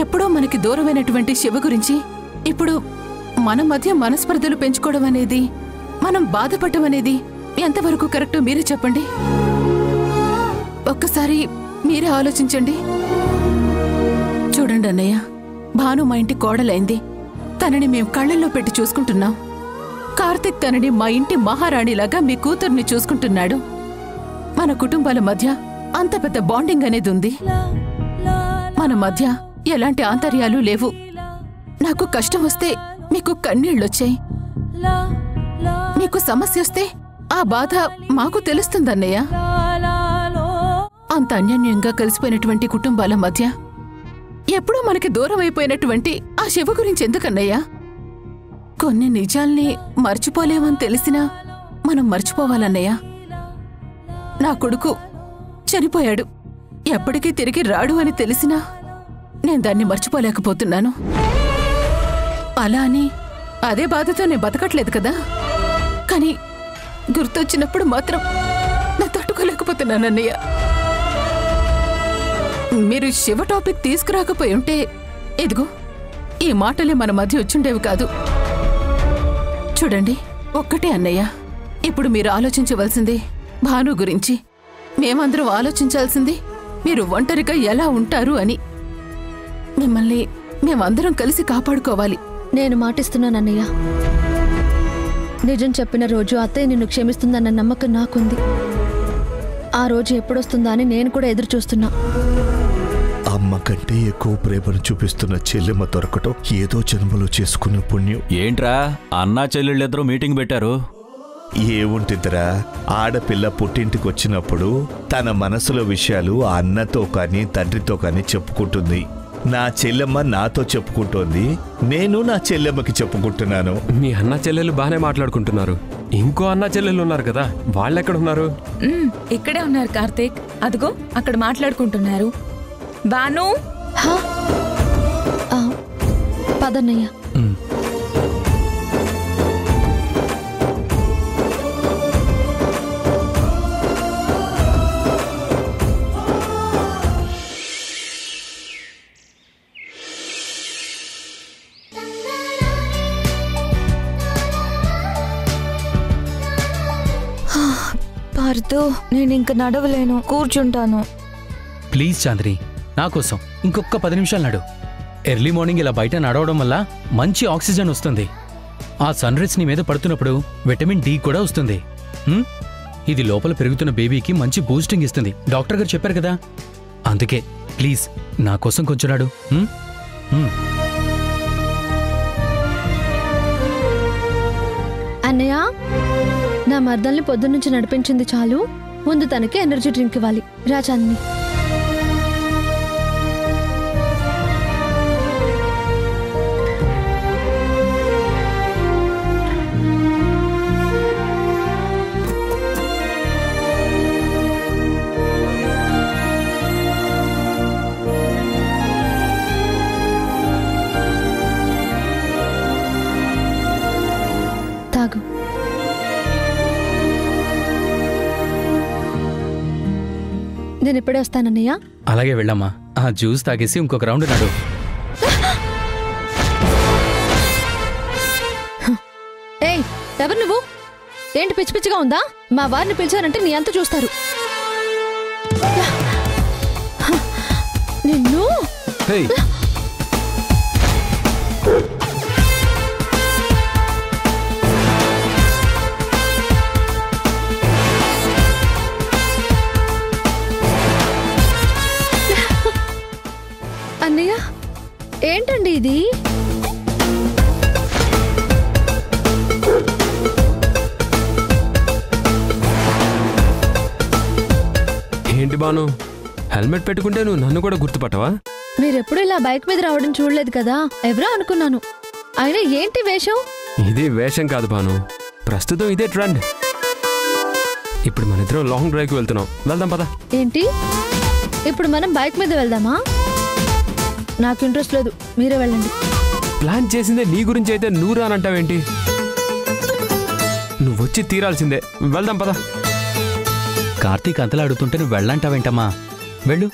ఎప్పుడో మనకి దూరమైనటువంటి శివ గురించి ఇప్పుడు మన మధ్య మనస్పర్ధలు పెంచుకోవడం అనేది, మనం బాధపడటం అనేది ఎంతవరకు కరెక్టో మీరే చెప్పండి. ఒక్కసారి మీరే ఆలోచించండి. చూడండి అన్నయ్య, భాను మా ఇంటి కోడలైంది. తనని మేం కళ్ళల్లో పెట్టి చూసుకుంటున్నాం. కార్తిక్ తనని మా ఇంటి మహారాణిలాగా మీ కూతుర్ని చూసుకుంటున్నాడు. మన కుటుంబాల మధ్య అంత పెద్ద బాండింగ్ అనేది ఉంది. మన మధ్య ఎలాంటి ఆంతర్యాలు లేవు. నాకు కష్టం వస్తే మీకు కన్నీళ్ళొచ్చాయి, మీకు సమస్య వస్తే ఆ బాధ మాకు తెలుస్తుందన్నయ్య. అంత అన్యోన్యంగా కలిసిపోయినటువంటి కుటుంబాల మధ్య ఎప్పుడూ మనకి దూరం అయిపోయినటువంటి ఆ శివ గురించి ఎందుకన్నయ్యా? కొన్ని నిజాల్ని మర్చిపోలేమని తెలిసినా మనం మర్చిపోవాలన్నయ్యా. నా కొడుకు చనిపోయాడు, ఎప్పటికీ తిరిగి రాడు అని తెలిసినా నేను దాన్ని మర్చిపోలేకపోతున్నాను. అలా అని అదే బాధతో నేను బతకట్లేదు కదా, కానీ గుర్తొచ్చినప్పుడు మాత్రం నేను తట్టుకోలేకపోతున్నానన్నయ్య. మీరు శివ టాపిక్ తీసుకురాకపోయి ఉంటే ఇదిగో ఈ మాటలే మన మధ్య వచ్చుండేవి కాదు. చూడండి, ఒక్కటే అన్నయ్య, ఇప్పుడు మీరు ఆలోచించవలసింది భాను గురించి. మేమందరం ఆలోచించాల్సింది మీరు ఒంటరిగా ఎలా ఉంటారు అని. మిమ్మల్ని మేమందరం కలిసి కాపాడుకోవాలి. నేను మాటిస్తున్నానన్నయ్య. నిజం చెప్పిన రోజు అత్తయ్య నిన్ను క్షమిస్తుందన్న నమ్మకం నాకుంది. ఆ రోజు ఎప్పుడొస్తుందా అని నేను కూడా ఎదురు చూస్తున్నా. అమ్మ కంటే ఎక్కువ ప్రేమను చూపిస్తున్న చెల్లెమ్మ దొరకటం ఏదో జన్మలో చేసుకున్న పుణ్యం. ఏంట్రా అన్నా చెల్లెళ్ళిద్దరూ మీటింగ్ పెట్టారు? ఏముంటిదిరా, ఆడపిల్ల పుట్టింటికి వచ్చినప్పుడు తన మనసులో విషయాలు ఆ అన్నతో కానీ తండ్రితో కానీ చెప్పుకుంటుంది. నా చెల్లెమ్మ నాతో చెప్పుకుంటోంది, నేను నా చెల్లెమ్మకి చెప్పుకుంటున్నాను. మీ అన్న చెల్లెలు బానే మాట్లాడుకుంటున్నారు. ఇంకో అన్న చెల్లెలు ఉన్నారు కదా, వాళ్ళెక్కడున్నారు? ఇక్కడే ఉన్నారు కార్తీక్. అదిగో అక్కడ మాట్లాడుకుంటున్నారు. బాను, పదన్నయ్య. పార్థు, నేను ఇంక నడవలేను, కూర్చుంటాను. ప్లీజ్ చాంద్రి, నా కోసం ఇంకొక 10 నిమిషాలు నడు. ఎర్లీ మార్నింగ్ ఇలా బయట నడవడం వల్ల మంచి ఆక్సిజన్ వస్తుంది. ఆ సన్ రైజ్ నీ మీద పడుతున్నప్పుడు విటమిన్ డి కూడా వస్తుంది. ఇది లోపల పెరుగుతున్న బేబీకి మంచి బూస్టింగ్ ఇస్తుంది, డాక్టర్ గారు చెప్పారు కదా. అందుకే ప్లీజ్ నా కోసం కొంచెం నడు. అన్నయ్య, నా మర్దల్ని పొద్దున్నుంచి నడిపించింది చాలు, ముందు తనకి ఎనర్జీ డ్రింక్ ఇవ్వాలి. రా చాందిని. తాగు. నేను ఇప్పుడే వస్తానన్నయ్య. అలాగే వెళ్ళమ్మా. ఆ జ్యూస్ తాగేసి ఇంకొక రౌండ్ నడు. ఏయ్, ఎవరు నువ్వు? ఏంటి పిచ్చి పిచ్చిగా ఉందా? మా వారిని పిలిచారంటే నీ అంత చూస్తారు. నిన్ను అన్నయ్య, ఏంటండి ఇది? ఏంటి బాను, హెల్మెట్ పెట్టుకుంటే నువ్వు నన్ను కూడా గుర్తుపట్టవా? మీరెప్పుడు ఇలా బైక్ మీద రావడం చూడలేదు కదా, ఎవరో అనుకున్నాను. అయినా ఏంటి వేషం? ఇది వేషం కాదు బాను, ప్రస్తుతం ఇదే ట్రెండ్. ఇప్పుడు మన ఇద్దరం లాంగ్ డ్రైవ్కి వెళ్తున్నాం, వెళ్దాం పదా. ఏంటి, ఇప్పుడు మనం బైక్ మీద వెళ్దామా? నాకు ఇంట్రెస్ట్ లేదు, మీరే వెళ్ళండి. ప్లాన్ చేసిందే నీ గురించి అయితే నువ్వు రానంటావేంటి? నువ్వు వచ్చి తీరాల్సిందే, వెళ్దాం పదా. కార్తీక్ అంతలా అడుగుతుంటే నువ్వు వెళ్ళంటావేంటమ్మా? వెళ్ళు.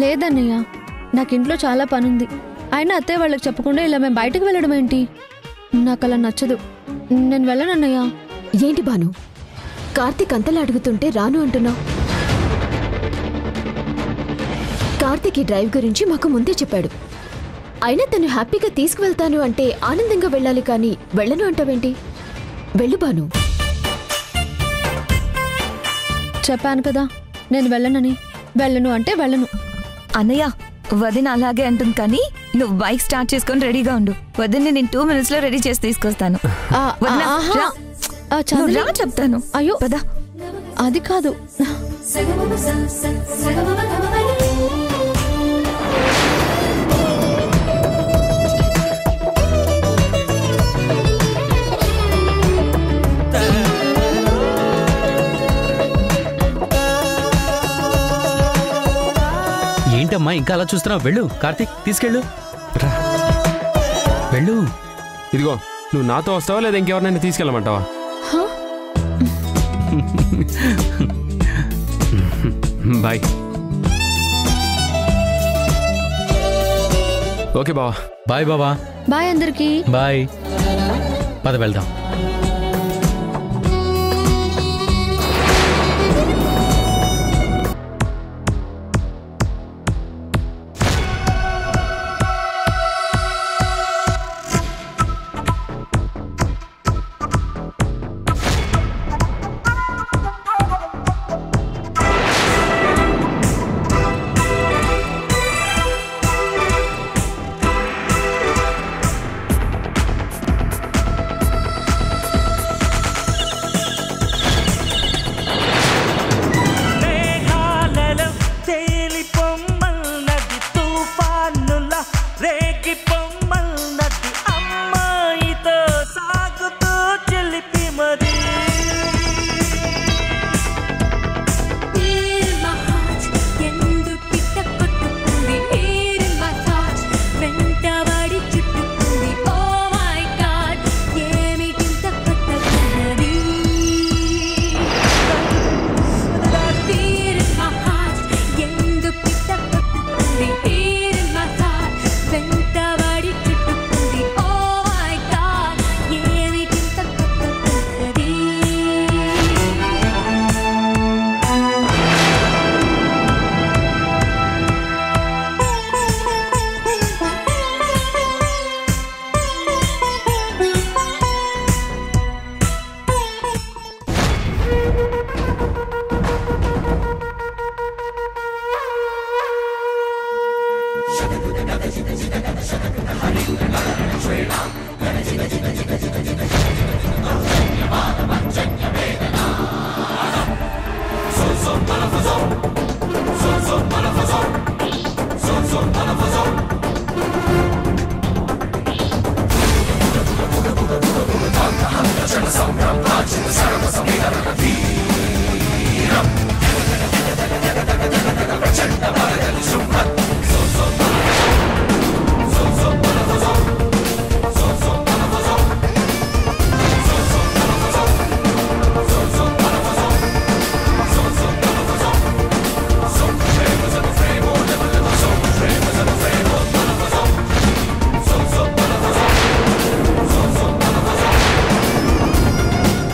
లేదన్నయ్య, నాకు ఇంట్లో చాలా పనుంది. అయినా అత్తయ్య వాళ్ళకి చెప్పకుండా ఇలా మేము బయటకు వెళ్ళడం ఏంటి? నాకు అలా నచ్చదు. నేను వెళ్ళనన్నయ్య. ఏంటి భాను, కార్తీక్ అంతలా అడుగుతుంటే రాను అంటున్నావు? కార్తీక్ ఈ డ్రైవ్ గురించి మాకు ముందే చెప్పాడు. అయినా తను హ్యాపీగా తీసుకువెళ్తాను అంటే ఆనందంగా వెళ్ళాలి, కానీ వెళ్ళను అంటావేంటి? వెళ్ళు భాను. చెప్పాను కదా నేను వెళ్ళనని. వెళ్ళను అంటే వెళ్ళను. అన్నయ్య, వదిన అలాగే అంటుంది, కానీ నువ్వు బైక్ స్టార్ట్ చేసుకొని రెడీగా ఉండు. వదిన్ని నేను 2 minutes లో రెడీ చేసి తీసుకొస్తాను. వదినా, రా. నువ్వు రా చెప్తాను. అయ్యో పద. అది కాదు. ఏంటమ్మా ఇంకా అలా చూస్తున్నావు? వెళ్ళు కార్తీక్, తీసుకెళ్ళు. వెళ్ళు. ఇదిగో, నువ్వు నాతో వస్తావా లేదా ఇంకెవరినైనా తీసుకెళ్ళమంటావా? బాయ్. ఓకే బావా. బాయ్ బావా. బాయ్ అందరికీ. బాయ్. పద వెళ్దాం.